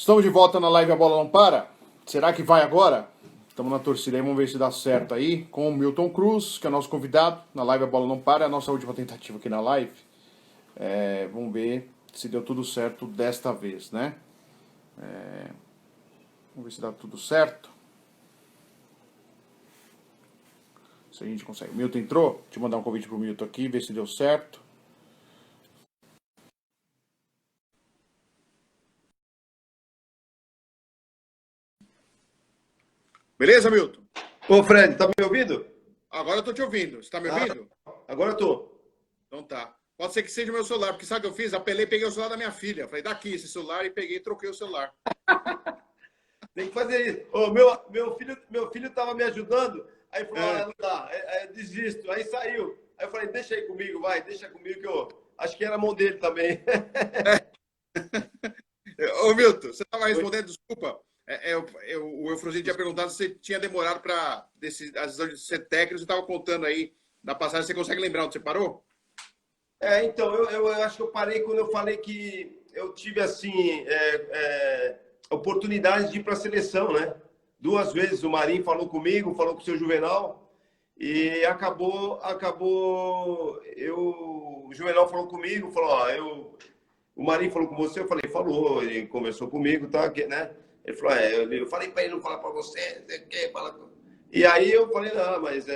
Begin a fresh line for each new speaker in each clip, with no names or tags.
Estamos de volta na live A Bola Não Para. Será que vai agora? Estamos na torcida aí, vamos ver se dá certo aí. Com o Milton Cruz, que é nosso convidado. Na live A Bola Não Para, é a nossa última tentativa aqui na live. Vamos ver se deu tudo certo desta vez, né? Vamos ver se dá tudo certo. Se a gente consegue. Milton entrou? Deixa eu mandar um convite pro Milton aqui, ver se deu certo. Beleza, Milton?
Ô, Fred, tá me ouvindo?
Agora eu tô te ouvindo. Você tá me ouvindo?
Agora eu tô.
Então tá. Pode ser que seja o meu celular, porque sabe o que eu fiz? Apelei e peguei o celular da minha filha. Falei, daqui esse celular, e peguei e troquei o celular.
Tem que fazer isso. Ô, meu filho tava me ajudando, aí falou, não dá, desisto. Aí saiu. Aí eu falei, deixa aí comigo, vai, deixa comigo, que eu acho que era a mão dele também.
Ô, Milton, você estava respondendo, desculpa. O Eufrosino tinha perguntado se você tinha demorado para a decisão de ser técnico. Você estava contando aí da passagem. Você consegue lembrar onde você parou?
Então, eu acho que eu parei quando eu falei que eu tive, assim, oportunidade de ir para a seleção, né? 2 vezes o Marinho falou comigo, falou com o seu Juvenal, e o Juvenal falou comigo, falou, o Marinho falou com você, eu falei, falou, ele conversou comigo, tá, né? Ele falou, eu falei para ele não falar para você, e aí eu falei, não, mas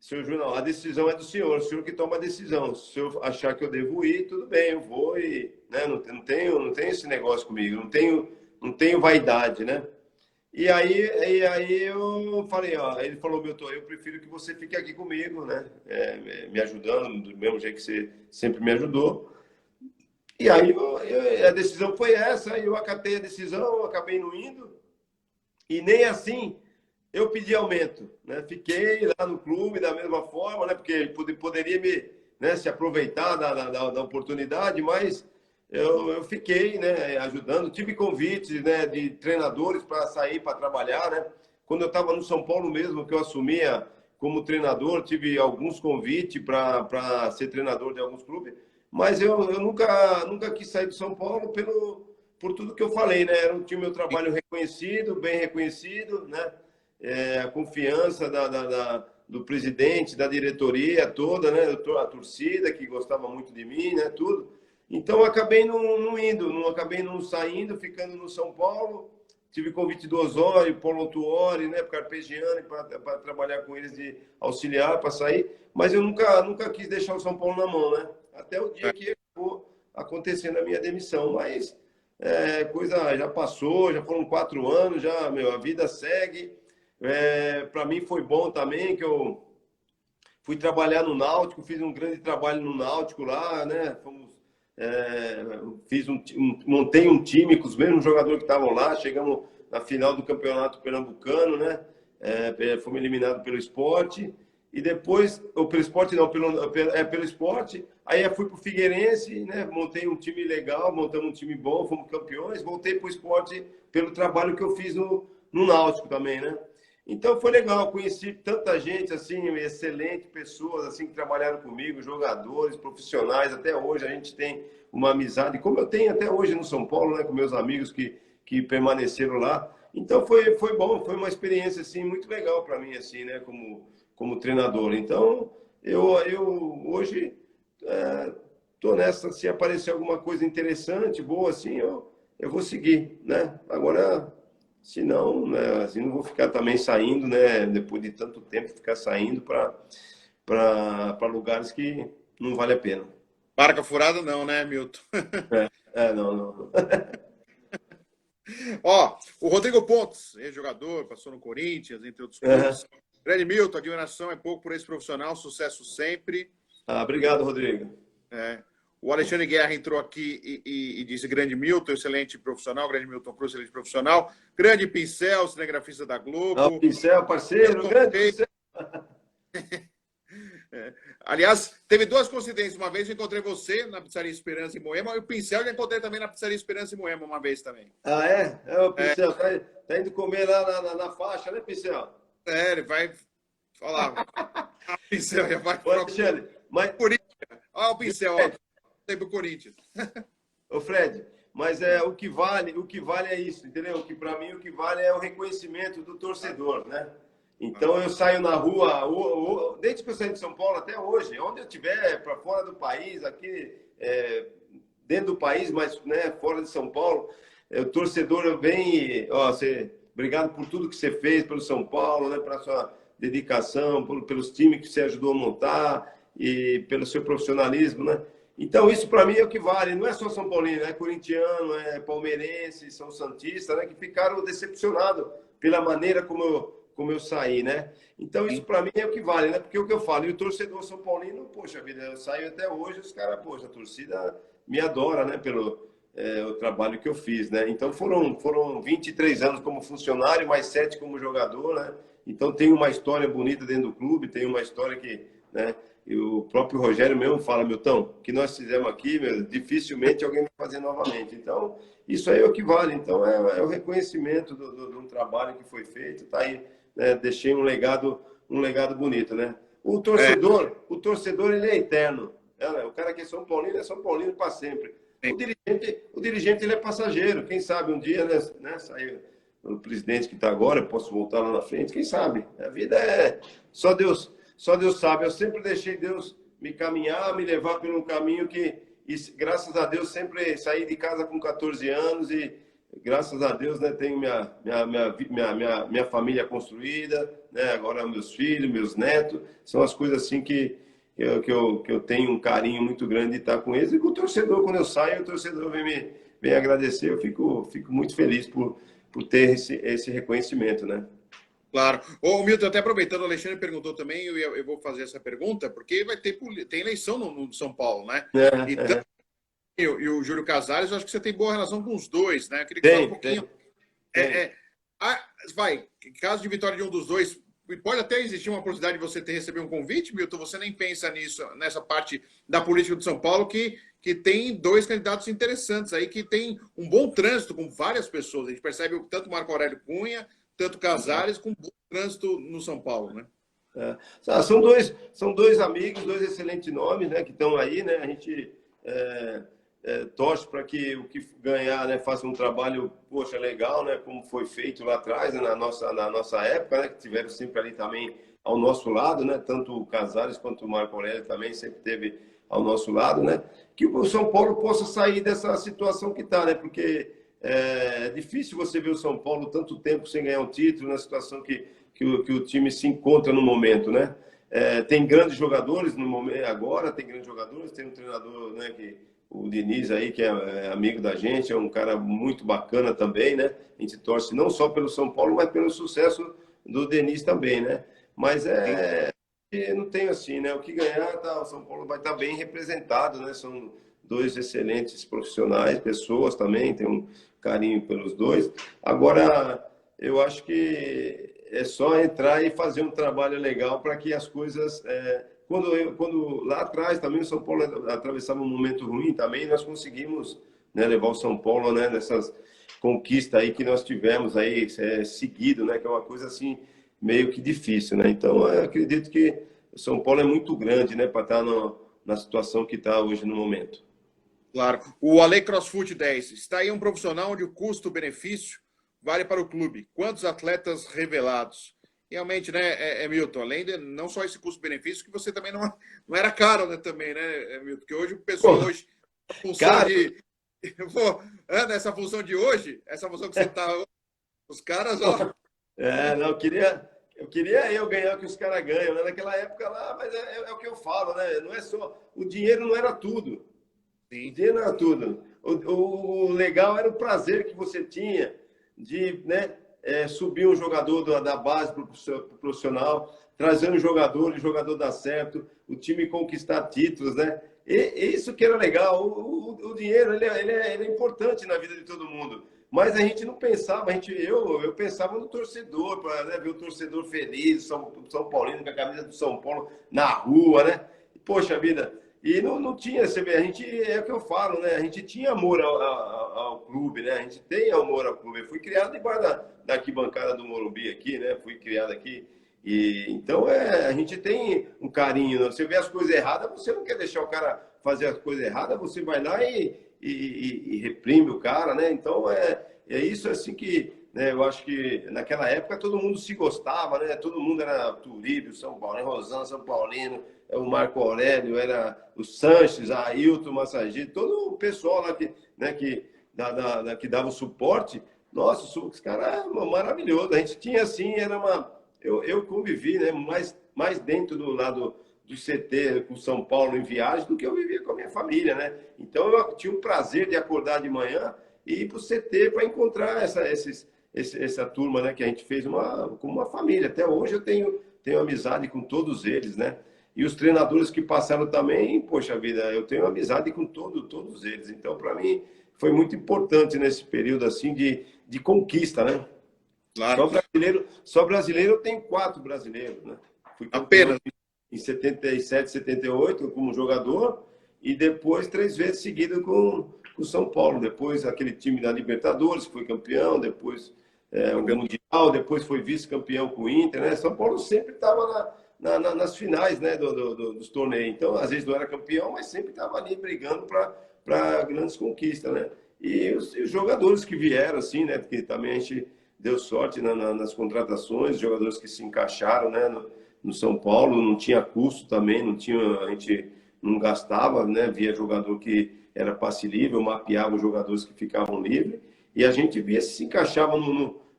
senhor Juvenal, a decisão é do senhor, o senhor que toma a decisão. Se eu achar que eu devo ir, tudo bem, eu vou e, né, não tenho esse negócio comigo, não tenho vaidade, né? E aí eu falei, ele falou, Milton, eu prefiro que você fique aqui comigo, né? Me ajudando do mesmo jeito que você sempre me ajudou. E aí a decisão foi essa, eu acatei a decisão, acabei não indo, e nem assim eu pedi aumento, né? Fiquei lá no clube da mesma forma, né? Porque ele poderia se aproveitar da oportunidade, mas eu fiquei, né, ajudando. Tive convites, né, de treinadores para sair para trabalhar, né? Quando eu estava no São Paulo mesmo, que eu assumia como treinador, tive alguns convites para ser treinador de alguns clubes, mas eu nunca quis sair do São Paulo por tudo que eu falei, né? Era meu trabalho reconhecido, bem reconhecido, né? A confiança do presidente, da diretoria toda, né? A torcida que gostava muito de mim, né? Tudo. Então, eu acabei não indo, acabei não saindo, ficando no São Paulo. Tive convite do Osório, Paulo Autuori, né? Para Carpegiani, para trabalhar com eles de auxiliar, para sair. Mas eu nunca quis deixar o São Paulo na mão, né? Até o dia que acabou acontecendo a minha demissão. Mas coisa já passou, já foram 4 anos, já, a vida segue. Para mim foi bom também que eu fui trabalhar no Náutico, fiz um grande trabalho no Náutico lá, né? Montei um time com os mesmos jogadores que estavam lá, chegamos na final do Campeonato Pernambucano, né? Fomos eliminados pelo Sport, e depois, ou pelo Sport não, pelo Sport, aí eu fui para o Figueirense, né? Montei um time legal, montamos um time bom, fomos campeões, voltei para o Sport pelo trabalho que eu fiz no Náutico também, né? Então foi legal, conheci tanta gente, assim, excelente, pessoas assim que trabalharam comigo, jogadores, profissionais, até hoje a gente tem uma amizade, como eu tenho até hoje no São Paulo, né, com meus amigos que permaneceram lá. Então foi bom, foi uma experiência assim muito legal para mim assim, né, como treinador. Então eu hoje tô nessa, se aparecer alguma coisa interessante, boa assim, eu vou seguir, né? Agora, se não, né, assim, não vou ficar também saindo, né, depois de tanto tempo, ficar saindo para lugares que não vale a pena.
Barca furada não, né, Milton?
Não.
Ó, o Rodrigo Pontes, ex-jogador, passou no Corinthians, entre outros clubes. Grande Milton, admiração é pouco por esse profissional, sucesso sempre.
Obrigado, Rodrigo.
O Alexandre Guerra entrou aqui e disse: grande Milton, excelente profissional, grande Milton Cruz, excelente profissional. Grande Pincel, cinegrafista da Globo.
Pincel, parceiro, grande Pincel.
Aliás, teve 2 coincidências. Uma vez eu encontrei você na Pizzaria Esperança em Moema, e o Pincel eu encontrei também na Pizzaria Esperança em Moema uma vez também.
O Pincel, tá indo comer lá na faixa, né, Pincel?
Ele vai falar. Pincel já vai
pro Corinthians.
Olha o Pincel, ó, pro Corinthians.
Ô, Fred, Mas o que vale é isso, entendeu? Que para mim o que vale é o reconhecimento do torcedor, né? Então eu saio na rua, desde que eu saí de São Paulo até hoje, onde eu estiver, para fora do país, aqui dentro do país, mas né, fora de São Paulo, o torcedor vem, ó, obrigado por tudo que você fez pelo São Paulo, né, pela sua dedicação, pelos times que você ajudou a montar e pelo seu profissionalismo, né? Então, isso para mim é o que vale. Não é só São Paulino, é corintiano, é palmeirense, são santistas, né, que ficaram decepcionados pela maneira como eu saí, né? Então, isso para mim é o que vale, né? Porque o que eu falo, e o torcedor São Paulino, poxa vida, eu saio até hoje, os caras, poxa, a torcida me adora, né? Pelo o trabalho que eu fiz, né? Então, foram 23 anos como funcionário, mais 7 como jogador, né? Então, tem uma história bonita dentro do clube, tem uma história que, né? E o próprio Rogério mesmo fala, Milton, o que nós fizemos aqui, dificilmente alguém vai fazer novamente. Então, isso aí é o que vale. Então, é o reconhecimento de um trabalho que foi feito. Tá aí, né? Deixei um legado bonito, né? O torcedor ele é eterno. Né? O cara que é São Paulino para sempre. O dirigente ele é passageiro. Quem sabe um dia, né, sair o presidente que está agora, eu posso voltar lá na frente. Quem sabe? A vida é só Deus. Só Deus sabe. Eu sempre deixei Deus me caminhar, me levar por um caminho que, e, graças a Deus, sempre saí de casa com 14 anos e, graças a Deus, né, tenho minha família construída, né, agora meus filhos, meus netos. São as coisas assim que eu tenho um carinho muito grande de estar com eles. E com o torcedor, quando eu saio, o torcedor vem agradecer. Eu fico muito feliz por ter esse reconhecimento, né?
Claro. Ô, Milton, até aproveitando, o Alexandre perguntou também, eu vou fazer essa pergunta, porque tem eleição no São Paulo, né? Então, e o Júlio Casares, eu acho que você tem boa relação com os dois, né? Eu queria que fale um pouquinho. Caso de vitória de um dos dois, pode até existir uma possibilidade de você receber um convite, Milton? Você nem pensa nisso, nessa parte da política do São Paulo, que tem dois candidatos interessantes aí, que tem um bom trânsito com várias pessoas. A gente percebe tanto Marco Aurélio Cunha, tanto Casares, com bom trânsito no São Paulo, né?
São dois amigos, dois excelentes nomes, né, que estão aí, né? A gente torce para que o que ganhar, né, faça um trabalho, poxa, legal, né, como foi feito lá atrás, né, na nossa época, né, que tiveram sempre ali também ao nosso lado, né, tanto o Casares quanto o Marco Aurélio também sempre teve ao nosso lado, né, que o São Paulo possa sair dessa situação que está, né, porque é difícil você ver o São Paulo tanto tempo sem ganhar um título, na situação que o time se encontra no momento, né? Tem grandes jogadores no momento agora, tem grandes jogadores, tem um treinador, né, o Diniz aí, que é amigo da gente, é um cara muito bacana também, né? A gente torce não só pelo São Paulo, mas pelo sucesso do Diniz também, né? Mas não tem assim, né? O que ganhar, o São Paulo vai estar bem representado, né? São dois excelentes profissionais, pessoas também, tem um carinho pelos dois. Agora, eu acho que é só entrar e fazer um trabalho legal para que as coisas... Quando lá atrás também o São Paulo atravessava um momento ruim também, nós conseguimos, né, levar o São Paulo, né, nessas conquistas aí que nós tivemos aí, seguido, né, que é uma coisa assim meio que difícil, né? Então, eu acredito que o São Paulo é muito grande, né, para estar na situação que está hoje no momento.
Claro. O Ale CrossFoot 10, está aí um profissional onde o custo-benefício vale para o clube. Quantos atletas revelados? Realmente, né, Milton, além de não só esse custo-benefício, que você também não era caro, né, também, né, Milton? Porque hoje o pessoal hoje, a função essa função de hoje, essa função que você está, os caras, ó...
Não, eu queria ganhar o que os caras ganham, né? Naquela época lá, mas é o que eu falo, né? Não é só... O dinheiro não era tudo. Sim. O dinheiro não era tudo. O legal era o prazer que você tinha de, né, subir um jogador da base para o profissional, trazer um jogador, o jogador dar certo, o time conquistar títulos, né? E isso que era legal. O dinheiro ele é importante na vida de todo mundo. Mas a gente não pensava, eu pensava no torcedor, para, né, ver o torcedor feliz, São Paulino com a camisa do São Paulo na rua, né? Poxa vida, e não tinha, você vê, é o que eu falo, né? A gente tinha amor ao clube, né? A gente tem amor ao clube. Eu fui criado debaixo da arquibancada do Morumbi aqui, né? Fui criado aqui. E então a gente tem um carinho, né? Você vê as coisas erradas, você não quer deixar o cara fazer as coisas erradas, você vai lá e reprime o cara, né? Então é isso assim que, né, eu acho que naquela época todo mundo se gostava, né? Todo mundo era Turíbio, São Paulo, Rosão, São Paulino, o Marco Aurélio, era o Sanches, a Ailton, Massagista, todo o pessoal lá que, né, que dava o suporte. Nossa, os caras maravilhoso. A gente tinha assim, era uma. Eu convivi, né, mais dentro do lado do CT com São Paulo em viagem do que eu vivia com a minha família, né? Então eu tinha o prazer de acordar de manhã e ir para o CT para encontrar essa turma, né, que a gente fez como uma família. Até hoje eu tenho amizade com todos eles, né? E os treinadores que passaram também, poxa vida, eu tenho amizade com todos eles. Então, para mim, foi muito importante nesse período assim de conquista, né?
Claro.
Só brasileiro eu tenho 4 brasileiros, né? Fui campeão
Apenas.
em 77, 78 como jogador e depois 3 vezes seguidas com o São Paulo. Depois aquele time da Libertadores, que foi campeão, depois o Mundial, depois foi vice-campeão com o Inter, né? São Paulo sempre estava nas finais, né, dos torneios. Então, às vezes não era campeão, mas sempre estava ali brigando para grandes conquistas, né? E os jogadores que vieram, assim, né? Porque também a gente deu sorte nas contratações, jogadores que se encaixaram, né, no São Paulo, não tinha custo também, a gente não gastava, né? Via jogador que era passe livre, mapeava os jogadores que ficavam livres, e a gente via se encaixavam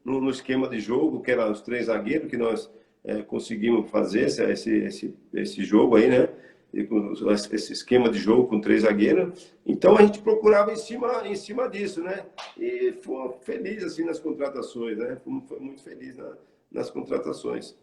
no esquema de jogo, que eram os 3 zagueiros que nós conseguimos fazer esse jogo aí, né? Esse esquema de jogo com 3 zagueiros. Então a gente procurava em cima disso, né? E foi feliz assim nas contratações, né? Foi muito feliz nas contratações.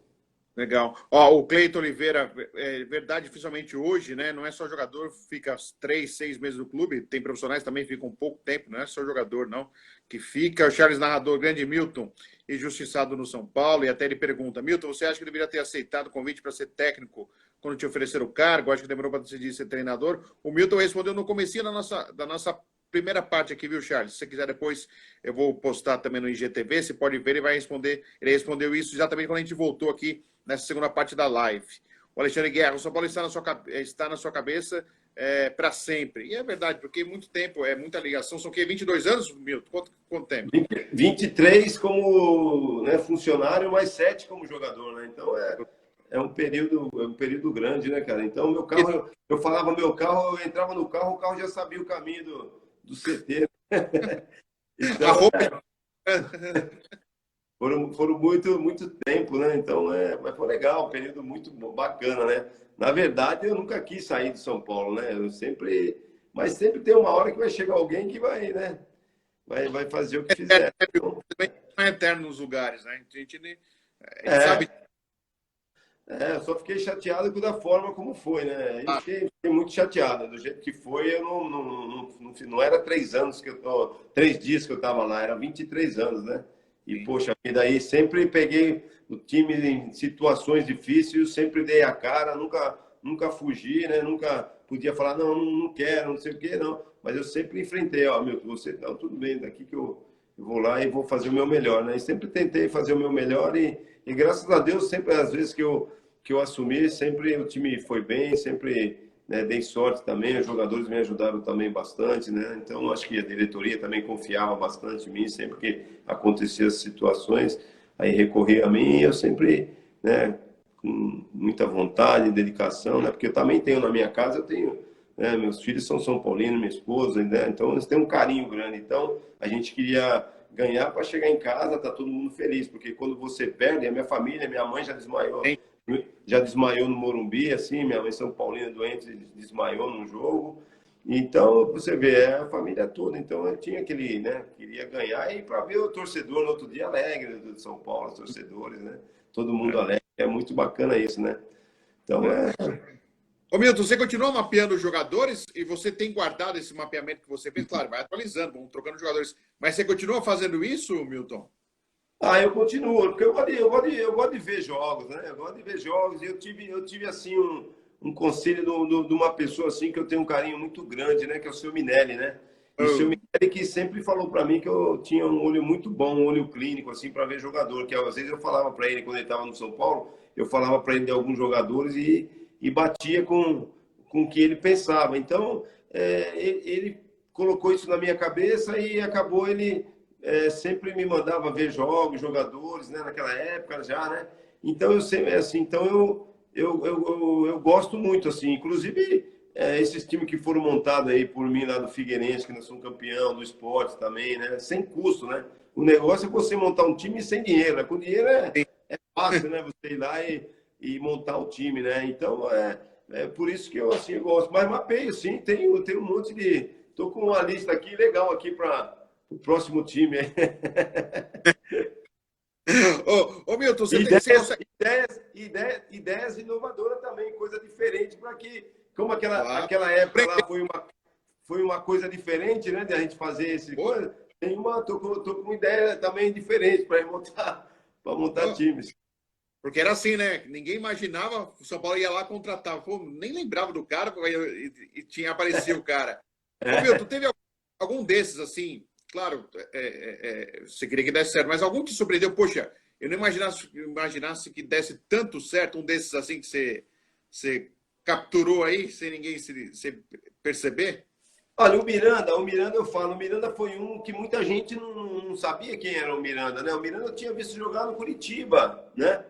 Legal. Ó, o Cleiton Oliveira, é verdade, oficialmente hoje, né? Não é só jogador, fica 3, 6 meses no clube, tem profissionais também que ficam um pouco tempo, não é só jogador, não, que fica. O Charles Narrador, grande Milton, injustiçado no São Paulo, e até ele pergunta: Milton, você acha que deveria ter aceitado o convite para ser técnico quando te ofereceram o cargo? Acho que demorou para decidir ser treinador. O Milton respondeu no comecinho da nossa primeira parte aqui, viu, Charles? Se você quiser depois, eu vou postar também no IGTV, você pode ver, ele vai responder. Ele respondeu isso exatamente quando a gente voltou aqui nessa segunda parte da live. O Alexandre Guerra: o São Paulo está na sua cabeça para sempre. E é verdade, porque muito tempo, muita ligação. São o quê? 22 anos, Milton? Quanto tempo?
23 como, né, funcionário, mais 7 como jogador, né? Então é um período grande, né, cara? Então, meu carro, eu falava meu carro, eu entrava no carro, o carro já sabia o caminho do CT. Então,
A roupa...
foram muito tempo, né? Então, mas foi legal, um período muito bacana, né? Na verdade, eu nunca quis sair de São Paulo, né? Mas sempre tem uma hora que vai chegar alguém que vai, né? Vai fazer o que fizer. Então,
não é eterno nos lugares, né? A gente sabe.
Eu só fiquei chateado da forma como foi, né? Eu fiquei muito chateado. Do jeito que foi, eu não era 3 anos 3 dias que eu estava lá, era 23 anos, né? E, poxa, e daí sempre peguei o time em situações difíceis, sempre dei a cara, nunca fugi, né? Nunca podia falar, não quero, não sei o quê, não. Mas eu sempre enfrentei, ó, meu, você, não, tudo bem, daqui que eu vou lá e vou fazer o meu melhor, né? E sempre tentei fazer o meu melhor e graças a Deus, sempre, às vezes que eu assumi, sempre o time foi bem, sempre, né, dei sorte também, os jogadores me ajudaram também bastante, né? Então, acho que a diretoria também confiava bastante em mim, sempre que aconteciam as situações, aí recorria a mim e eu sempre, né, com muita vontade e dedicação, né? Porque eu também tenho na minha casa, eu tenho, né, meus filhos são São Paulinos, minha esposa, né? Então eles têm um carinho grande. Então, a gente queria ganhar para chegar em casa, tá todo mundo feliz, porque quando você perde, a minha família, minha mãe já desmaiou no Morumbi, assim, minha mãe São Paulina doente desmaiou num jogo. Então, você vê, a família toda. Então, eu tinha aquele, né, queria ganhar e para ver o torcedor no outro dia alegre do São Paulo, os torcedores, né? Todo mundo alegre. É muito bacana isso, né? Então,
Ô, Milton, você continua mapeando os jogadores e você tem guardado esse mapeamento que você fez? Claro, vai atualizando, vamos trocando jogadores. Mas você continua fazendo isso, Milton?
eu continuo, porque eu gosto de ver jogos, né? Eu gosto de ver jogos e eu tive assim, um conselho de uma pessoa assim que eu tenho um carinho muito grande, né? Que é o seu Minelli, né? E o seu Minelli que sempre falou para mim que eu tinha um olho muito bom, um olho clínico, assim, para ver jogador. Que às vezes eu falava para ele, quando ele estava no São Paulo, eu falava para ele de alguns jogadores e batia com o que ele pensava. Então, ele colocou isso na minha cabeça e acabou ele sempre me mandava ver jogos, jogadores, né? Naquela época já, né? Então eu sempre assim, então eu gosto muito assim, inclusive esses times que foram montados aí por mim lá do Figueirense, que nós somos campeão do esporte também, né? Sem custo, né? O negócio é você montar um time sem dinheiro, né? Com dinheiro é fácil, né? Você ir lá e montar o time, né? Então é por isso que eu assim eu gosto. Mas mapeio, sim, tenho um monte de. Tô com uma lista aqui legal aqui para o próximo time.
Ô, Milton, você
Ideias,
consegue.
ideias inovadoras também, coisa diferente para que, como
Claro.
aquela época lá foi uma coisa diferente, né? De a gente fazer esse
Pô,
coisa. Tô com uma ideia também diferente para montar
ô,
times.
porque era assim, né? Ninguém imaginava, o São Paulo ia lá contratar. Pô, nem lembrava do cara, e tinha aparecido o cara. Ô, Milton, teve algum desses, assim, claro, você queria que desse certo, mas algum que surpreendeu? Poxa, eu não imaginasse que desse tanto certo, um desses assim que você capturou aí, sem ninguém se perceber?
Olha, o Miranda eu falo, o Miranda foi um que muita gente não sabia quem era o Miranda, né? O Miranda eu tinha visto jogar no Curitiba, né?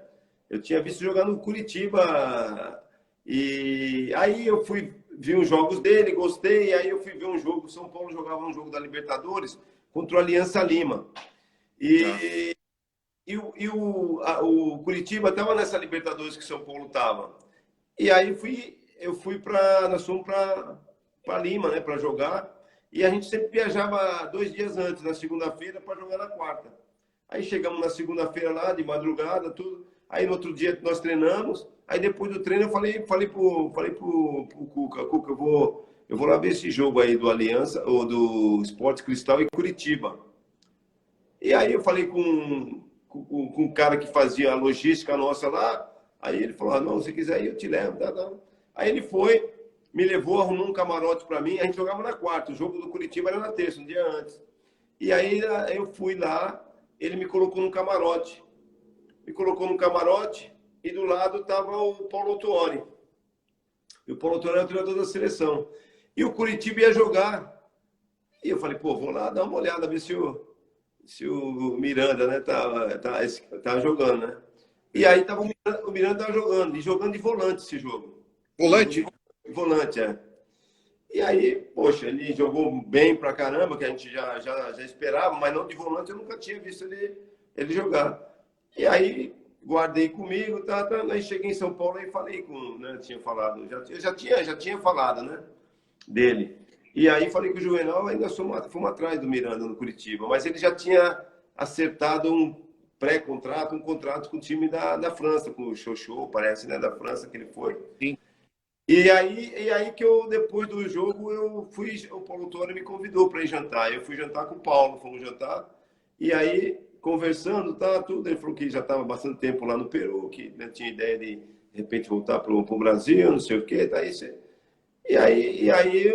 Eu tinha visto jogar no Curitiba e aí eu fui vi os jogos dele, gostei, aí eu fui ver um jogo, o São Paulo jogava um jogo da Libertadores contra o Aliança Lima.
Tá.
O Curitiba estava nessa Libertadores que o São Paulo estava. E aí eu fui para nós fomos para Lima, né, para jogar. E a gente sempre viajava 2 dias antes, na segunda-feira, para jogar na quarta. Aí chegamos na segunda-feira lá, de madrugada, tudo. Aí no outro dia nós treinamos. Aí depois do treino eu falei pro Cuca, Cuca, eu vou lá ver esse jogo aí do Aliança, ou do Esporte Cristal e Curitiba. E aí eu falei com um cara que fazia a logística nossa lá. Aí ele falou: não, se quiser ir, eu te levo. Tá, tá. Aí ele foi, me levou, arrumou um camarote para mim. A gente jogava na quarta, o jogo do Curitiba era na terça, um dia antes. E aí eu fui lá, ele me colocou num camarote. Me colocou num camarote e do lado estava o Paulo Autuori. E o Paulo Autuori é o treinador da seleção. E o Curitiba ia jogar. E eu falei: pô, vou lá dar uma olhada, ver se o Miranda, né, tá jogando, né? E aí o Miranda tava jogando, e jogando de volante esse jogo. Jogo de
Volante?
volante, é. E aí, poxa, ele jogou bem pra caramba, que a gente já esperava, mas não de volante, eu nunca tinha visto ele jogar. E aí, guardei comigo, aí cheguei em São Paulo e falei com, né, tinha falado, eu já tinha falado, né, dele. E aí falei com o Juvenal, ainda fomos atrás do Miranda no Curitiba, mas ele já tinha acertado um pré-contrato, um contrato com o time da França, com o Xoxô, parece, né, da França que ele foi.
Sim.
E aí que eu, depois do jogo, o Paulo Torre me convidou para ir jantar. Eu fui jantar com o Paulo, fomos jantar. E aí, conversando, tá, tudo, ele falou que já estava bastante tempo lá no Peru, que né, tinha ideia de repente, voltar para o Brasil, não sei o quê. Tá, e aí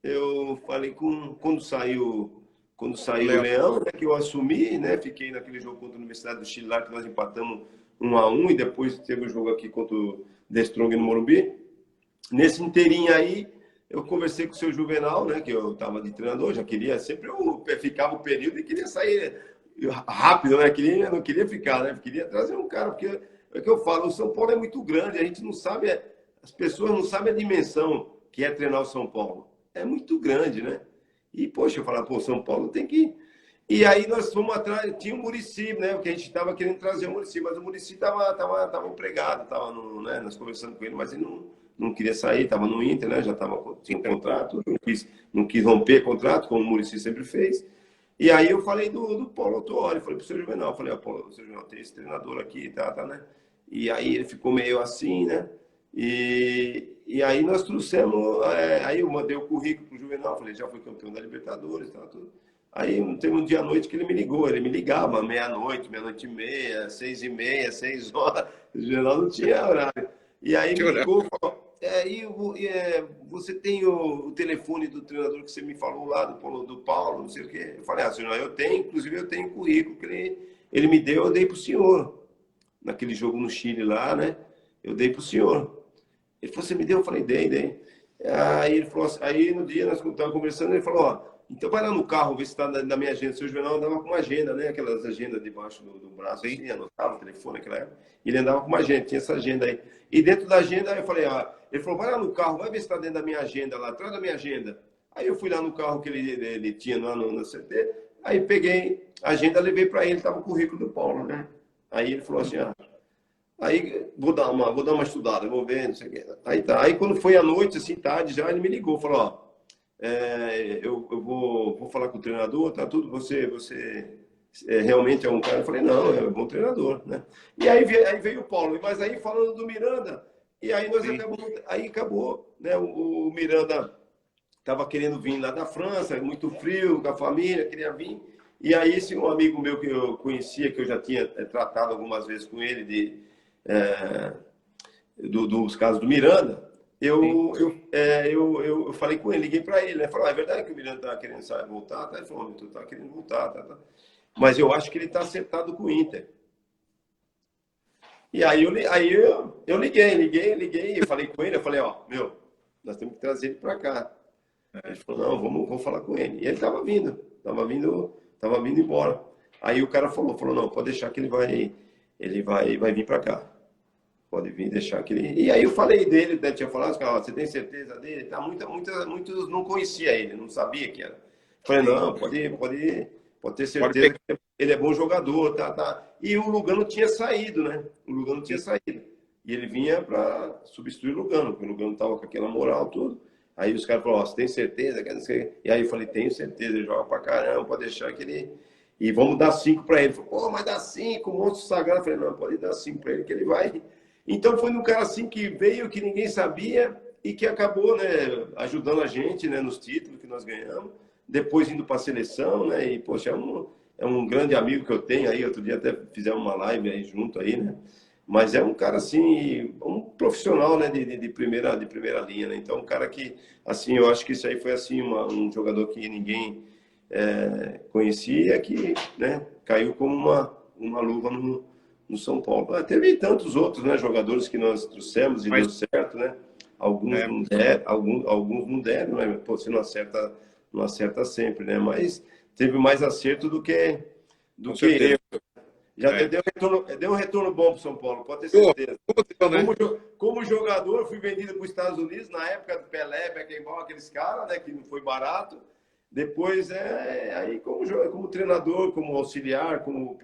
eu falei quando saiu o
Léo.
Leão, né, que eu assumi, né, fiquei naquele jogo contra a Universidade do Chile lá, que nós empatamos 1-1, e depois teve o jogo aqui contra o The Strong no Morumbi. Nesse inteirinho aí, eu conversei com o seu Juvenal, né, que eu estava de treinador, já queria, sempre eu ficava o período e queria sair rápido, né, não queria ficar, né, queria trazer um cara, porque é o que eu falo, o São Paulo é muito grande, a gente não sabe, as pessoas não sabem a dimensão que é treinar o São Paulo. É muito grande, né? E, poxa, eu falava, pô, São Paulo tem que. E aí nós fomos atrás, tinha o Muricy, né? Porque a gente estava querendo trazer o Muricy, mas o Muricy estava empregado, né? Nós conversando com ele, mas ele não queria sair, estava no Inter, né? Tinha um contrato, não quis romper contrato, como o Muricy sempre fez. E aí eu falei do Paulo Autuori, falei pro seu Juvenal, falei, Paulo, seu Juvenal, tem esse treinador aqui, tá, né? E aí ele ficou meio assim, né? E aí nós trouxemos, aí eu mandei o currículo pro Juvenal, falei, já fui campeão da Libertadores, tá, tudo. Aí teve um dia à noite que ele me ligou, ele me ligava meia-noite, meia-noite e meia, 6h30, 6 horas, o Juvenal não tinha horário. E aí
Que
me
horário.
ligou, falou, você tem o telefone do treinador que você me falou lá, do Paulo, não sei o quê. Eu falei, senhor, eu tenho, inclusive eu tenho currículo que ele me deu, eu dei pro senhor. Naquele jogo no Chile lá, né? Eu dei pro senhor. Ele falou, você me deu? Eu falei, dei. Aí ele falou assim, aí no dia nós estávamos conversando, ele falou, ó, então vai lá no carro, ver se está na minha agenda. O seu Juvenal andava com uma agenda, né? Aquelas agendas debaixo do braço, assim, anotava o telefone naquela época. E ele andava com uma agenda, tinha essa agenda aí. E dentro da agenda, aí eu falei, ah, ele falou, vai lá no carro, vai ver se está dentro da minha agenda lá, atrás da minha agenda. Aí eu fui lá no carro que ele tinha lá no CT, aí peguei a agenda, levei para ele, estava o currículo do Paulo, né? Aí ele falou assim, ah, aí vou dar uma estudada, vou ver, não sei o quê. Aí tá. Aí quando foi à noite, assim, tarde, já ele me ligou, falou, ó, eu vou falar com o treinador, tá tudo, você realmente é um cara. Eu falei, não, é um bom treinador, né? E aí veio o Paulo, mas aí falando do Miranda, e aí nós acabou, né? O Miranda estava querendo vir lá da França, muito frio, com a família, queria vir. E aí esse um amigo meu que eu conhecia, que eu já tinha tratado algumas vezes com ele dos casos do Miranda, eu falei com ele, liguei para ele, né? Falei, é verdade que o Miranda está querendo voltar? Tá? Ele falou, tu está querendo voltar, tá. Mas eu acho que ele está acertado com o Inter. E aí eu liguei, eu falei com ele, eu falei, ó, meu, nós temos que trazer ele para cá. Ele falou, não, vamos falar com ele. E ele estava vindo embora. Aí o cara falou, não, pode deixar que ele vai vir para cá. Pode vir, deixar que ele... E aí eu falei dele, né, tinha falado, cara, você tem certeza dele? Tá, muitos não conhecia ele, não sabia que era. Falei, não, pode ter certeza que ele é bom jogador, tá. E o Lugano tinha saído, né? O Lugano tinha saído. E ele vinha para substituir o Lugano, porque o Lugano tava com aquela moral, tudo. Aí os caras falaram, você tem certeza? E aí eu falei, tenho certeza, ele joga pra caramba, pode deixar que ele... E vamos dar 5 para ele. Ele falou, pô, mas dá 5, monstro sagrado. Eu falei, não, pode dar 5 para ele, que ele vai... Então foi um cara assim que veio, que ninguém sabia e que acabou, né, ajudando a gente, né, nos títulos que nós ganhamos, depois indo para a seleção, né, e poxa, é um grande amigo que eu tenho aí, outro dia até fizemos uma live aí junto aí, né, mas é um cara assim, um profissional, né, de primeira linha, né, então um cara que, assim, eu acho que isso aí foi assim, um jogador que ninguém conhecia, que, né, caiu como uma luva no São Paulo. Teve tantos outros, né, jogadores que nós trouxemos e deu certo, né? Alguns não deram, alguns não deram, né? Pô, você não acerta sempre, né? Mas teve mais acerto do que ele. Já deu um retorno bom para o São Paulo, pode ter certeza. Como jogador, fui vendido para os Estados Unidos na época do Pelé, Beckenbauer, aqueles caras, né, que não foi barato. Depois, aí como treinador, como auxiliar, como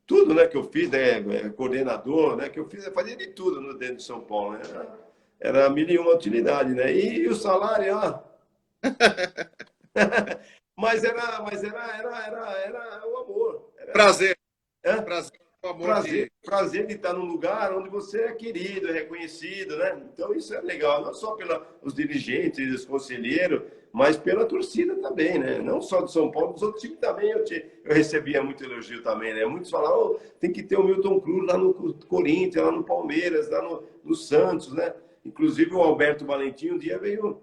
tudo, né, que eu fiz, né, coordenador, né, que eu fazia de tudo dentro de São Paulo, né? Era mil e uma utilidade, né? E o salário, ó. mas era o amor.
Prazer.
Prazer de estar num lugar onde você é querido, é reconhecido, né? Então isso é legal, não só pelos dirigentes, os conselheiros, mas pela torcida também, né? Não só do São Paulo, dos outros times também eu recebia muito elogio também, né? Muitos falavam, tem que ter o Milton Cruz lá no Corinthians, lá no Palmeiras, lá no Santos, né? Inclusive o Alberto Valentim um dia veio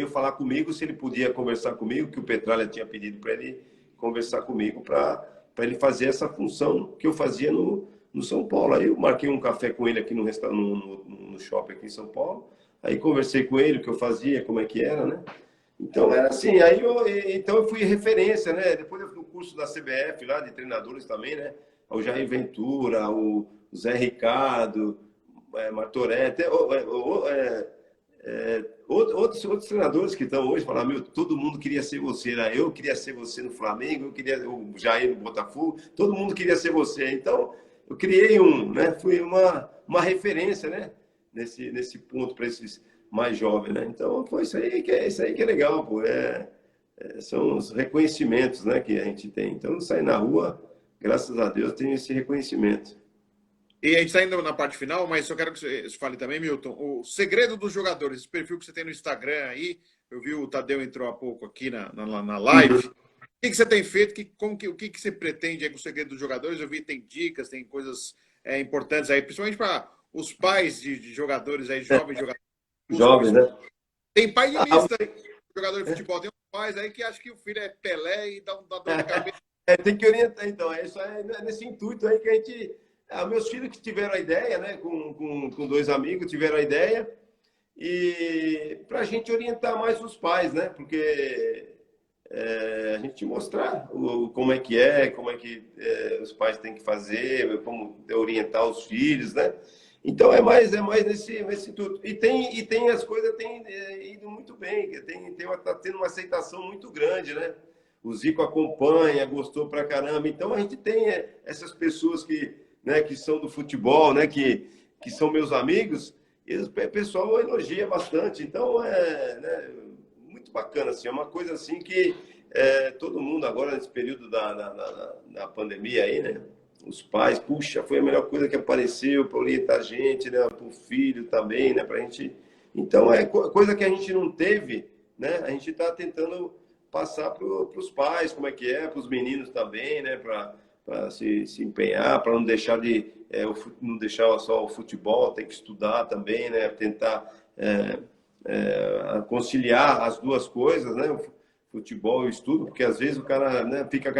falar comigo se ele podia conversar comigo, que o Petralha tinha pedido para ele conversar comigo para ele fazer essa função que eu fazia no São Paulo. Aí eu marquei um café com ele aqui no shopping aqui em São Paulo. Aí conversei com ele o que eu fazia, como é que era, né? Então era assim, então eu fui referência, né? Depois eu fui no curso da CBF lá de treinadores também, né? O Jair Ventura, o Zé Ricardo, Martorete, outros treinadores que estão hoje falaram, meu, todo mundo queria ser você, né? Eu queria ser você no Flamengo, eu queria o Jair no Botafogo, todo mundo queria ser você. Então, eu criei né? Fui uma referência, né? Nesse ponto para esses mais jovens, né? Então, foi isso aí que é legal, pô. São os reconhecimentos, né, que a gente tem. Então, sair na rua, graças a Deus, tem esse reconhecimento.
E a gente está indo na parte final, mas só quero que você fale também, Milton, o segredo dos jogadores, esse perfil que você tem no Instagram aí, eu vi o Tadeu entrou há pouco aqui na live. Uhum. O que você tem feito? O que você pretende aí com o segredo dos jogadores? Eu vi tem dicas, tem coisas importantes aí, principalmente para os pais de jogadores aí, jovens jogadores.
Jovens, né?
Tem pai de lista aí, jogador de futebol, tem uns pais aí que acham que o filho é Pelé e dá dor de cabeça.
Tem que orientar, então. Isso é nesse intuito aí que a gente... meus filhos que tiveram a ideia, né? Com 2 amigos, tiveram a ideia. e para a gente orientar mais os pais, né? Porque a gente mostrar como é que os pais têm que fazer, como orientar os filhos, né? Então é mais nesse tudo. E tem as coisas têm ido muito bem, tá tendo uma aceitação muito grande, né? O Zico acompanha, gostou pra caramba. Então a gente tem essas pessoas né, que são do futebol, né, que são meus amigos, e o pessoal elogia bastante. Então né, muito bacana, assim, é uma coisa assim que todo mundo agora nesse período da pandemia aí, né? Os pais, puxa, foi a melhor coisa que apareceu para orientar a gente, né? Para o filho também, né? Pra gente. Então é coisa que a gente não teve, né? A gente está tentando passar para os pais como é que é, para os meninos também, né? Para se empenhar, para não deixar não deixar só o futebol, tem que estudar também, né? Tentar conciliar as duas coisas, né? O futebol e o estudo, porque às vezes o cara, né, fica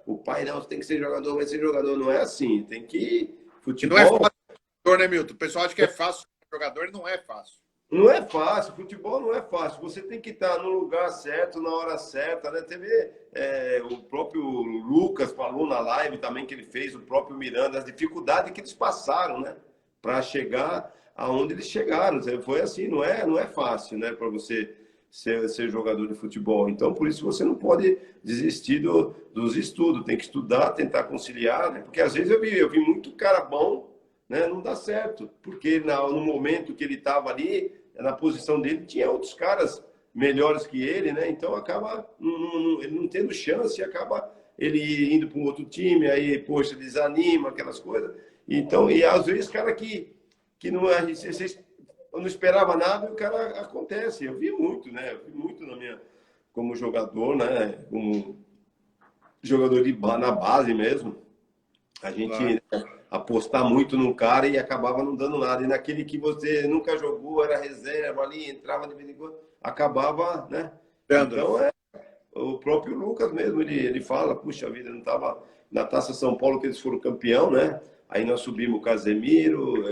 com o pai, não, você tem que ser jogador, vai ser jogador. Não é assim, tem que
E não é
futebol.
fácil, né, Milton? O pessoal acha que é fácil ser jogador e não é fácil.
Não é fácil, futebol não é fácil. Você tem que estar no lugar certo, na hora certa, né? Teve o próprio Lucas falou na live também que ele fez, o próprio Miranda, as dificuldades que eles passaram, né? Para chegar aonde eles chegaram. Foi assim, não é fácil, né? Para você ser jogador de futebol. Então, por isso você não pode desistir dos estudos. Tem que estudar, tentar conciliar, né? Porque às vezes eu vi muito cara bom, né? Não dá certo, porque no momento que ele estava ali na posição dele, tinha outros caras melhores que ele, né? Então acaba ele não tendo chance, acaba ele indo para um outro time, aí, poxa, desanima, aquelas coisas. Então, e às vezes, cara que não, eu não esperava nada e o cara acontece. Eu vi muito, né? Eu vi muito como jogador, né? Como jogador na base mesmo. A gente apostar muito num cara e acabava não dando nada. E naquele que você nunca jogou, era reserva ali, entrava de vez em quando, acabava, né? Então, o próprio Lucas mesmo, ele fala, puxa vida, não estava na Taça São Paulo que eles foram campeão, né? Aí nós subimos o Casemiro,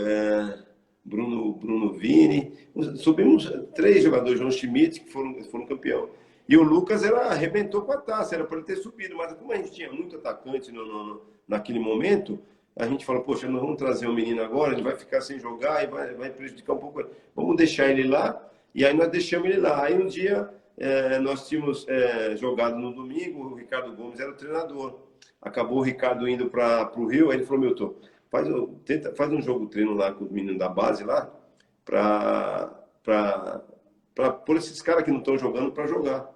Bruno Vini, subimos 3 jogadores, João Schmidt, que foram campeão. E o Lucas arrebentou com a taça, era para ele ter subido, mas como a gente tinha muito atacante naquele momento, a gente falou, poxa, nós vamos trazer o menino agora, ele vai ficar sem jogar e vai prejudicar um pouco. Vamos deixar ele lá, e aí nós deixamos ele lá. Aí um dia nós tínhamos jogado no domingo, o Ricardo Gomes era o treinador. Acabou o Ricardo indo para o Rio, aí ele falou, Milton, faz um jogo treino lá com os meninos da base lá, para pôr esses caras que não estão jogando para jogar.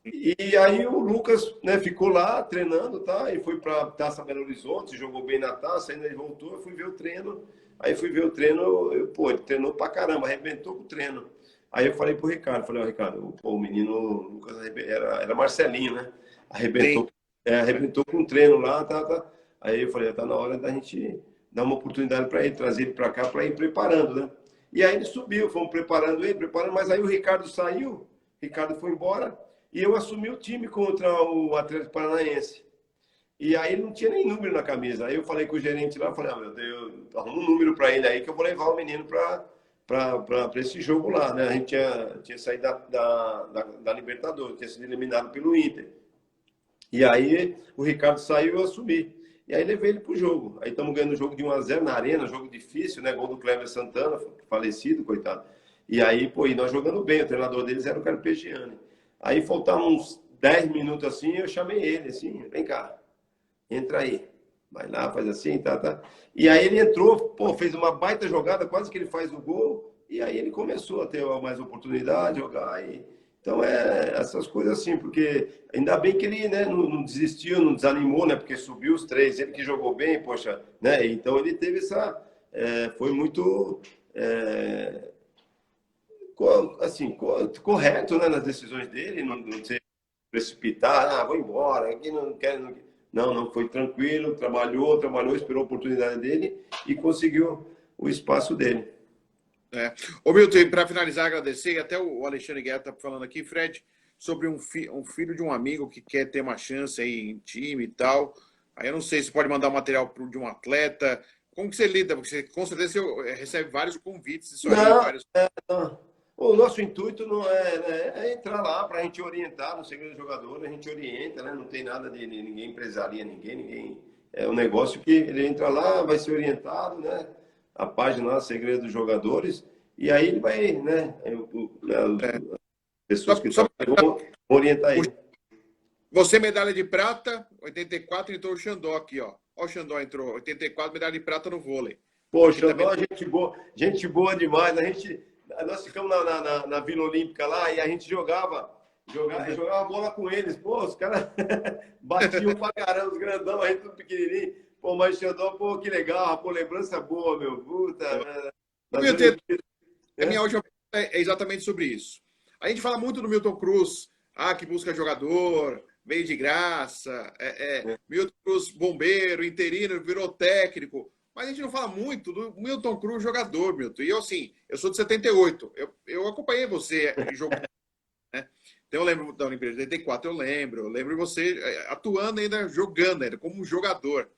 E aí o Lucas, né, ficou lá treinando, tá? E foi para Taça Belo Horizonte, jogou bem na taça, ainda ele voltou, eu fui ver o treino. Aí fui ver o treino, ele treinou pra caramba, arrebentou com o treino. Aí eu falei pro Ricardo, falei, Ricardo, o menino Lucas era Marcelinho, né? Arrebentou com o treino lá, tá. Aí eu falei, tá na hora da gente dar uma oportunidade para ele, trazer ele para cá para ir preparando, né? E aí ele subiu, fomos preparando, mas aí o Ricardo saiu, o Ricardo foi embora, e eu assumi o time contra o Atlético Paranaense. E aí ele não tinha nem número na camisa. Aí eu falei com o gerente lá, falei, meu Deus, arruma um número para ele aí que eu vou levar o menino para esse jogo lá, né? A gente tinha saído da Libertadores, tinha sido eliminado pelo Inter. E aí o Ricardo saiu e eu assumi. E aí levei ele pro jogo. Aí estamos ganhando o jogo de 1-0 na Arena, jogo difícil, né? Gol do Cleber Santana, falecido, coitado. E aí, pô, e nós jogando bem, o treinador deles era o Carpegiani. Aí faltavam uns 10 minutos assim, eu chamei ele assim, vem cá, entra aí. Vai lá, faz assim, tá. E aí ele entrou, pô, fez uma baita jogada, quase que ele faz o gol. E aí ele começou a ter mais oportunidade, jogar. Então, essas coisas assim, porque ainda bem que ele, né, não desistiu, não desanimou, né? Porque subiu os 3, ele que jogou bem, poxa, né? Então ele teve foi muito, assim, correto, né, nas decisões dele, não se precipitar, vou embora, aqui não quero. Não, foi tranquilo, trabalhou, esperou a oportunidade dele e conseguiu o espaço dele.
Ô Milton, para finalizar, agradecer, até o Alexandre Guerra está falando aqui, Fred, sobre um filho de um amigo que quer ter uma chance aí em time e tal. Aí eu não sei se pode mandar material de um atleta, Como que você lida? Porque você, com certeza você recebe vários convites, isso aí,
Não,
vários...
não. O nosso intuito não é, né, é entrar lá para a gente orientar no segredo do jogador, a gente orienta, né? Não tem nada de ninguém empresaria ninguém. É um negócio que ele entra lá, vai ser orientado, né? A página lá, Segredo dos Jogadores, e aí ele vai, né? As pessoas que
Só
trabalham vão orientar ele.
você, medalha de prata, 84, entrou o Xandó aqui, ó. Ó, o Xandó entrou, 84, medalha de prata no vôlei.
Poxa,
Também...
gente boa demais. Nós ficamos na Vila Olímpica lá e a gente jogava bola com eles. Pô, os caras batiam pra caramba, os grandão, a gente tudo pequenininho. Pô, mas Xandó, pô, que legal, pô, lembrança boa, meu. Puta, né?
A minha última pergunta é exatamente sobre isso. A gente fala muito do Milton Cruz, que busca jogador, veio de graça, Milton Cruz bombeiro, interino, virou técnico. Mas a gente não fala muito do Milton Cruz jogador, Milton. E eu, assim, eu sou de 78. Eu acompanhei você em jogo, né? Então eu lembro da Olimpíada de 84, eu lembro de você atuando ainda, jogando ainda, como um jogador.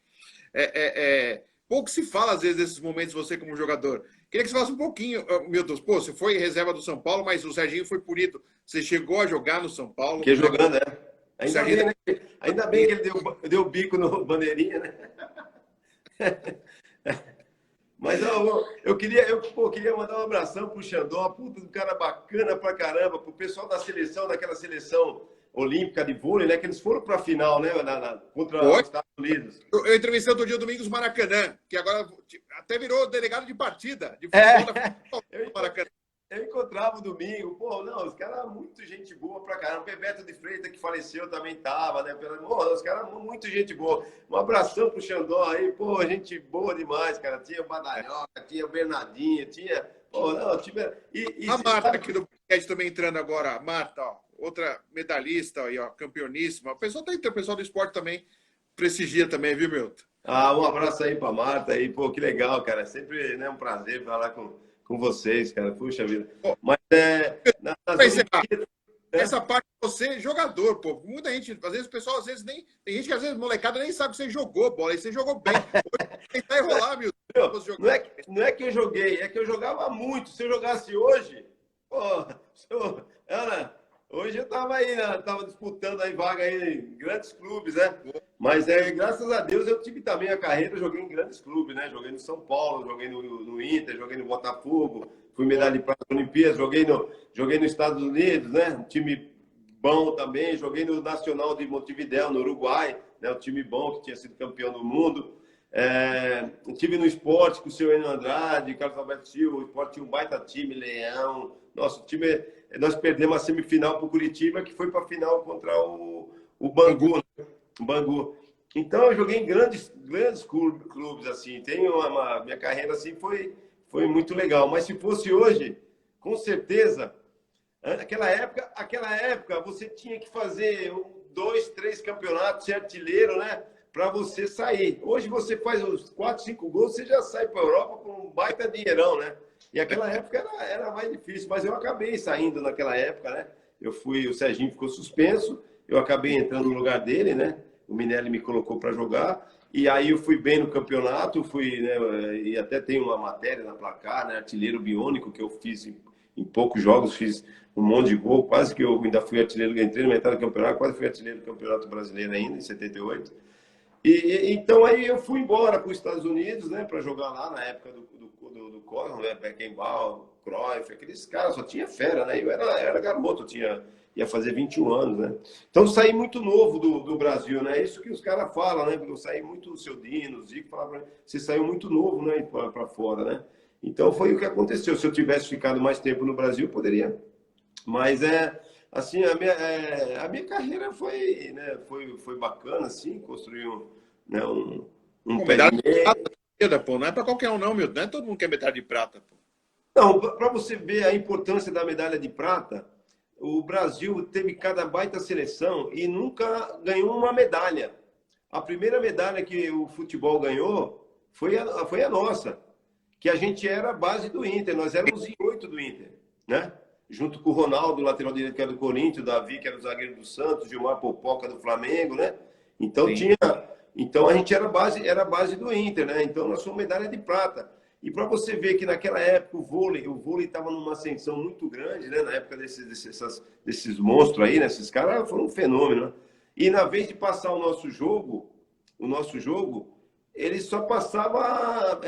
Pouco se fala, às vezes, desses momentos você como jogador. Queria que você falasse um pouquinho, Milton. Pô, você foi reserva do São Paulo, mas o Serginho foi punido. Você chegou a jogar no São Paulo.
Que jogando, né? Ainda bem que ele deu bico no bandeirinha, né? Mas eu queria mandar um abração pro Xandó, puta do cara bacana pra caramba, pro pessoal da seleção, daquela seleção olímpica de vôlei, né? Que eles foram pra final, né? Contra os Estados Unidos.
Eu entrevistei outro dia o Domingos Maracanã, que agora até virou delegado de partida, de futebol
do Maracanã. Eu encontrava o Domingo, pô, não, os caras muito gente boa pra caramba. O Bebeto de Freitas, que faleceu, também tava, né? Os caras muito gente boa. Um abração pro Xandó aí, pô, gente boa demais, cara. Tinha o Badalhoca, tinha o Bernardinho, tinha. Pô, não, tinha.
A Marta aqui do podcast também entrando agora, Marta, ó, outra medalhista aí, ó, campeoníssima. O pessoal do esporte também prestigia também, viu, Milton?
Um abraço aí pra Marta aí, pô, que legal, cara. Sempre, né, um prazer falar com vocês, cara. Puxa vida. Mas
essa parte de você, jogador, pô. Muita gente, às vezes o pessoal, às vezes nem. Tem gente que às vezes, molecada, nem sabe que você jogou bola, e você jogou bem. Hoje tentar enrolar, meu.
Não é que eu joguei, é que eu jogava muito. Se eu jogasse hoje, pô, hoje eu tava aí, né? Tava disputando aí vaga aí em grandes clubes, né? Mas graças a Deus eu tive também a carreira, joguei em grandes clubes, né? Joguei no São Paulo, joguei no Inter, joguei no Botafogo, fui medalha de prata na Olimpíada, joguei nos Estados Unidos, né? Um time bom também, joguei no Nacional de Montevidéu, no Uruguai, né? Um time bom que tinha sido campeão do mundo. Tive no esporte com o seu Enio Andrade, Carlos Alberto Silva, o esporte tinha um baita time, Leão. Nosso time, nós perdemos a semifinal para o Curitiba, que foi para a final contra o Bangu, né? Bangu. Então eu joguei em grandes clubes assim. Minha carreira assim foi muito legal. Mas se fosse hoje, com certeza, aquela época você tinha que fazer 2, 3 campeonatos, ser artilheiro, né? Para você sair. Hoje você faz os 4, 5 gols, você já sai para a Europa com um baita dinheirão, né? E aquela época era mais difícil, mas eu acabei saindo naquela época, né? O Serginho ficou suspenso, eu acabei entrando no lugar dele, né? O Minelli me colocou para jogar, e aí eu fui bem no campeonato, né? E até tem uma matéria na Placar, né? Artilheiro biônico, que eu fiz em poucos jogos, fiz um monte de gol, quase que eu ainda fui artilheiro, entrei na metade do campeonato, quase fui artilheiro do Campeonato Brasileiro ainda, em 78. Então aí eu fui embora para os Estados Unidos, né, para jogar lá na época do Collor, né, Beckenbauer, Cruyff, aqueles caras, só tinha fera, né? Eu era garoto, ia fazer 21 anos, né? Então saí muito novo do Brasil, né? Isso que os caras falam, né? Porque eu saí muito, o seu Dino, o Zico, falava, você saiu muito novo, né, para fora, né? Então foi o que aconteceu. Se eu tivesse ficado mais tempo no Brasil, poderia. Mas assim, a minha carreira foi, né, foi bacana, assim, construir um pé de meia.
Pô, não é para qualquer um, não, meu. Não é todo mundo que é medalha de prata, pô.
Não, para você ver a importância da medalha de prata, o Brasil teve cada baita seleção e nunca ganhou uma medalha. A primeira medalha que o futebol ganhou foi a nossa, que a gente era a base do Inter, nós éramos em 8 do Inter, né? Junto com o Ronaldo, lateral direito, que era do Corinthians, o Davi, que era o zagueiro do Santos, Gilmar Popoca, do Flamengo, né? Então tinha Então a gente era a base do Inter, né? Então nós somos medalha de prata. E para você ver que naquela época o vôlei estava numa ascensão muito grande, né? Na época desses monstros aí, né? Esses caras foram um fenômeno, né? E na vez de passar o nosso jogo, ele só passava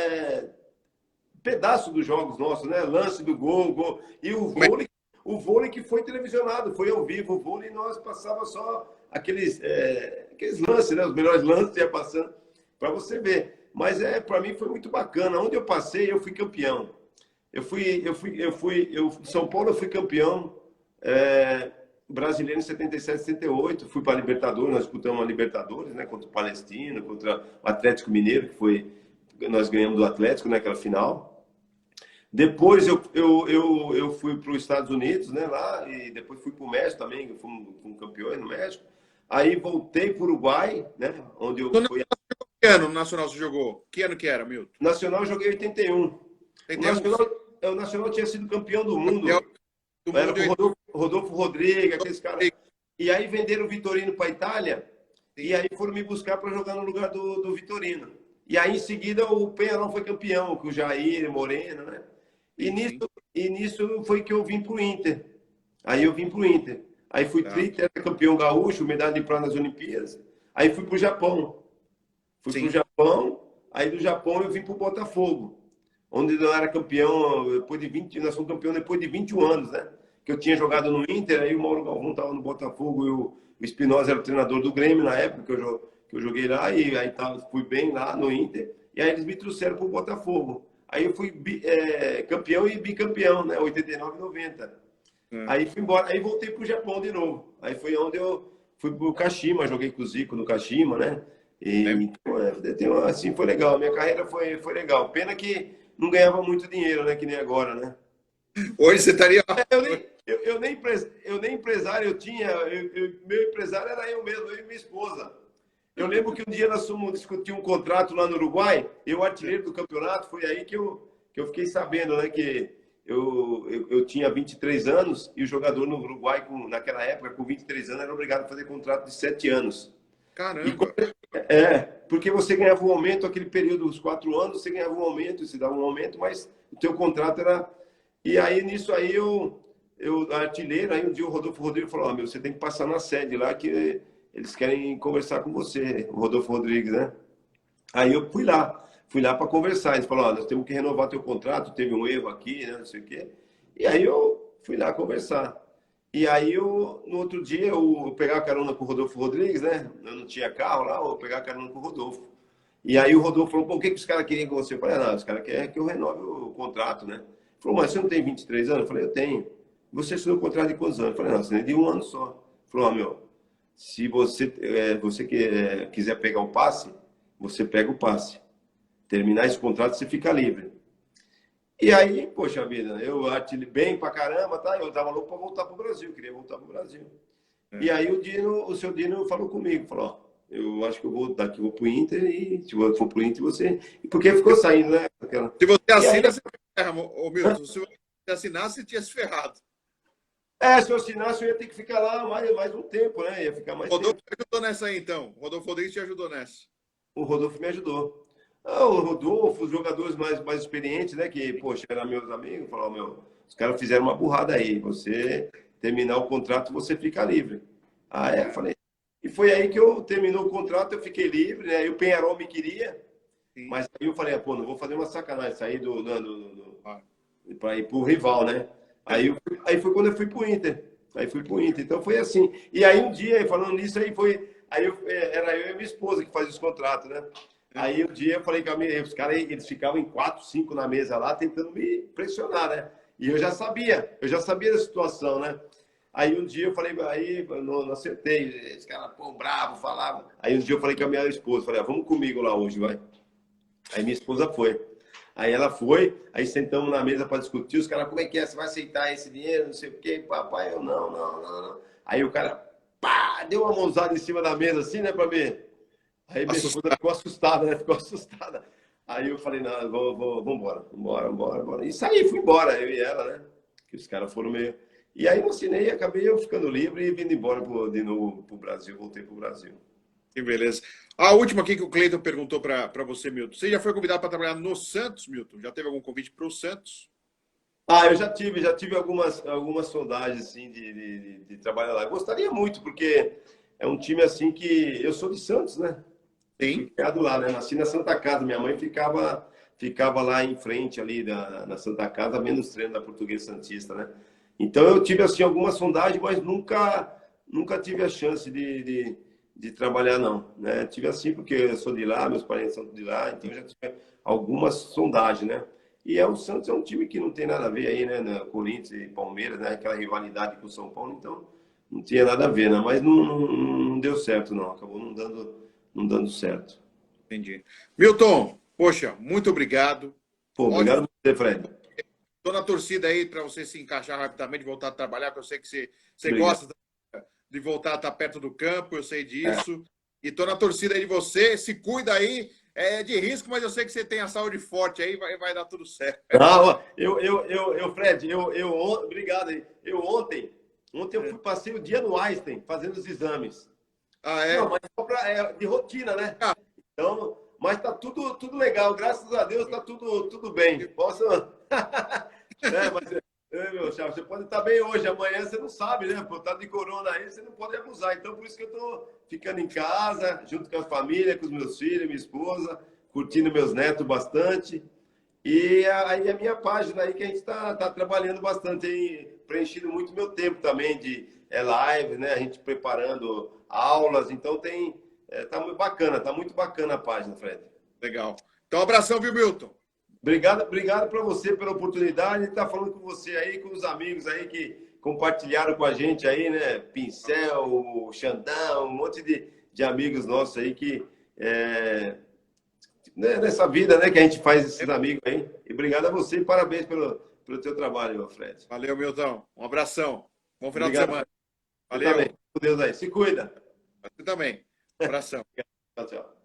pedaço dos jogos nossos, né? Lance do gol. E o vôlei que foi televisionado, foi ao vivo. O vôlei nós passava só aqueles lances, né? Os melhores lances ia passando para você ver. Mas para mim foi muito bacana. Onde eu passei, eu fui campeão. São Paulo eu fui campeão brasileiro em 77, 78. Fui para a Libertadores, nós disputamos a Libertadores, né? Contra o Palestino, contra o Atlético Mineiro, nós ganhamos do Atlético naquela final. Depois eu fui para os Estados Unidos, né? Lá, e depois fui para o México também, fomos campeões no México. Aí voltei para o Uruguai, né? Onde eu fui.
Que ano no Nacional você jogou? Que ano que era, Milton?
Nacional eu joguei em 81.
81.
O Nacional tinha sido campeão do mundo.
Era
com Rodolfo Rodrigues, aqueles caras. E aí venderam o Vitorino para a Itália. Sim. E aí foram me buscar para jogar no lugar do Vitorino. E aí em seguida o Penharol foi campeão, com o Jair, Moreno, né? E nisso foi que eu vim para o Inter. Aí eu vim para o Inter. Aí fui campeão gaúcho, medalha de prata nas Olimpíadas. Aí fui para o Japão. Fui para o Japão, aí do Japão eu vim para o Botafogo, onde eu era campeão nós somos campeão depois de 21 anos, né? Que eu tinha jogado no Inter, aí o Mauro Galvão estava no Botafogo e o Espinosa era o treinador do Grêmio na época que eu joguei lá, e aí fui bem lá no Inter, e aí eles me trouxeram para o Botafogo. Aí eu fui campeão e bicampeão, né? 89 e 90. Aí fui embora, aí voltei para o Japão de novo. Aí foi onde eu fui para o Kashima, joguei com o Zico no Kashima, né? Então, assim, foi legal. Minha carreira foi legal. Pena que não ganhava muito dinheiro, né? Que nem agora, né?
Hoje você estaria...
Eu nem empresário eu tinha. Meu empresário era eu mesmo, eu e minha esposa. Eu lembro que um dia nós fomos discutir um contrato lá no Uruguai. Eu, artilheiro do campeonato, foi aí que eu fiquei sabendo, né? Que eu tinha 23 anos e o jogador no Uruguai, naquela época, com 23 anos, era obrigado a fazer contrato de 7 anos.
Caramba!
Porque você ganhava um aumento, aquele período dos 4 anos, você ganhava um aumento, você dava um aumento, mas o teu contrato era... E aí, nisso aí, eu artilheiro, aí um dia o Rodolfo Rodrigues falou, você tem que passar na sede lá, que eles querem conversar com você, o Rodolfo Rodrigues, né? Aí eu fui lá para conversar, eles falaram, nós temos que renovar teu contrato, teve um erro aqui, né, não sei o quê. E aí eu fui lá conversar. E aí, no outro dia, eu pegava carona com o Rodolfo Rodrigues, né? Eu não tinha carro lá, eu pegava carona com o Rodolfo. E aí o Rodolfo falou, o que os caras queriam com você? Eu falei, não, os caras querem que eu renove o contrato, né? Ele falou, mas você não tem 23 anos? Eu falei, eu tenho. Você assinou o contrato de quantos anos? Eu falei, não, você nem de 1 ano só. Ele falou, se você quiser pegar o passe, você pega o passe. Terminar esse contrato, você fica livre. E aí, poxa vida, eu artilhei bem pra caramba, tá? Eu tava louco pra voltar pro Brasil, queria voltar pro Brasil. E aí o seu Dino falou comigo, falou, eu acho que eu vou daqui, vou pro Inter, e se eu for pro Inter, você... Porque ficou saindo, né?
Se você assina, você ferra, ô Milton. Se você assinasse, você tinha se ferrado.
Se eu assinasse, eu ia ter que ficar lá mais um tempo, né? Ia ficar mais
Rodolfo
tempo.
te ajudou nessa aí, então. Rodolfo Rodrigues te ajudou nessa.
O Rodolfo me ajudou. O Rodolfo, os jogadores mais experientes, né? Que, poxa, eram meus amigos, falaram, os caras fizeram uma burrada aí. Você terminar o contrato, você fica livre. Eu falei. E foi aí que eu terminou o contrato, eu fiquei livre, né? E o Penharol me queria. Sim. Mas aí eu falei, não vou fazer uma sacanagem, sair para ir pro rival, né? Aí foi quando eu fui pro Inter. Aí fui pro Inter. Então foi assim. E aí um dia, falando nisso, era eu e minha esposa que fazia os contratos, né? Aí um dia eu falei que os caras, eles ficavam em 4, 5 na mesa lá, tentando me pressionar, né? E eu já sabia da situação, né? Aí um dia eu falei, aí não acertei, os caras, bravo, falavam. Aí um dia eu falei com a minha esposa, falei, vamos comigo lá hoje, vai. Aí minha esposa foi. Aí ela foi, aí sentamos na mesa para discutir, os caras, como é que é? Você vai aceitar esse dinheiro, não sei o quê? Papai, eu não. Aí o cara, deu uma mãozada em cima da mesa assim, né, para mim. Aí minha esposa ficou assustada, né? Ficou assustada. Aí eu falei, não, vambora. E saí, fui embora, eu e ela, né? Que os caras foram meio... E aí eu assinei, acabei eu ficando livre e vindo embora de novo pro Brasil, voltei pro Brasil.
Que beleza. A última aqui que o Cleiton perguntou para você, Milton. Você já foi convidado para trabalhar no Santos, Milton? Já teve algum convite para o Santos?
Ah, eu já tive algumas sondagens assim de trabalhar lá. Gostaria muito, porque é um time assim que eu sou de Santos, né? Eu fui
Sim.
criado lá, né? Nasci na Santa Casa. Minha mãe ficava lá em frente ali na Santa Casa, vendo os treinos da Portuguesa Santista, né? Então eu tive assim alguma sondagem, mas nunca tive a chance de trabalhar não, né? Tive assim porque eu sou de lá, meus parentes são de lá, então eu já tive algumas sondagens, né? E o Santos é um time que não tem nada a ver aí, né? Corinthians e Palmeiras, né? Aquela rivalidade com o São Paulo, então não tinha nada a ver, né? Mas não deu certo, não. Acabou não dando certo.
Entendi. Milton, poxa, muito obrigado.
Pô,
Ótimo.
obrigado a você, Fred.
Estou na torcida aí para você se encaixar rapidamente, voltar a trabalhar, porque eu sei que você
Obrigado.
gosta de voltar a estar perto do campo, eu sei
É.
disso. E estou na torcida aí de você. Se cuida aí, é de risco, mas eu sei que você tem a saúde forte aí, vai dar tudo certo.
Ah, Fred, obrigado aí. Ontem eu passei o dia no Einstein fazendo os exames.
Ah,
Não,
é?
mas só de rotina, né?
Ah,
Então, mas tá tudo legal, graças a Deus tá tudo bem. Posso. É, mas, meu chapa, você pode estar bem hoje, amanhã você não sabe, né? Pô, tá de corona aí, você não pode abusar. Então, por isso que eu tô ficando em casa, junto com a família, com os meus filhos, minha esposa, curtindo meus netos bastante. E aí a minha página aí que a gente tá trabalhando bastante aí, preenchendo muito meu tempo também de live, né? A gente preparando aulas, então tá muito bacana a página, Fred.
legal. Então, um abração, viu, Milton?
Obrigado para você pela oportunidade de estar falando com você aí, com os amigos aí que compartilharam com a gente aí, né? Pincel, Xandão, um monte de amigos nossos aí que né, nessa vida, né, que a gente faz esses amigos aí. E obrigado a você e parabéns pelo teu trabalho, Fred.
Valeu, Milton. Um abração. Bom final de
Obrigado.
semana.
Você também.
Valeu.
Com Deus aí. Se cuida.
Você também. Um abração.
Tchau, tchau.